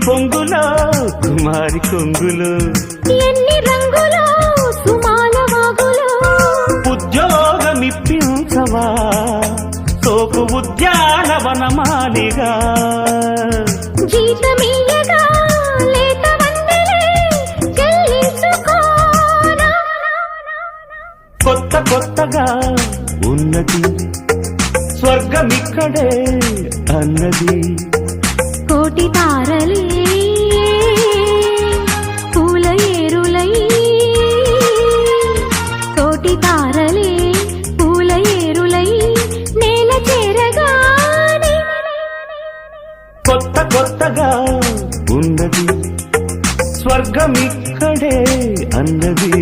కొంగులో కుమారి కొంగులు ఎన్ని రంగులో సుమాల వాగులో ఉద్యోగమిప్పించవా సోకు ఉద్యానవనమాలిగా జీతమీయగా లేత వందలే చెల్లించుకోనా కొత్త కొత్తగా ఉన్నది స్వర్గమిక్కడే అన్నది కోటి తారలే పూల ఏరులై కోటి తారలే పూల ఏరులై నేల చేరగానే కొత్త కొత్తగా ఉన్నది స్వర్గమిక్కడే అన్నది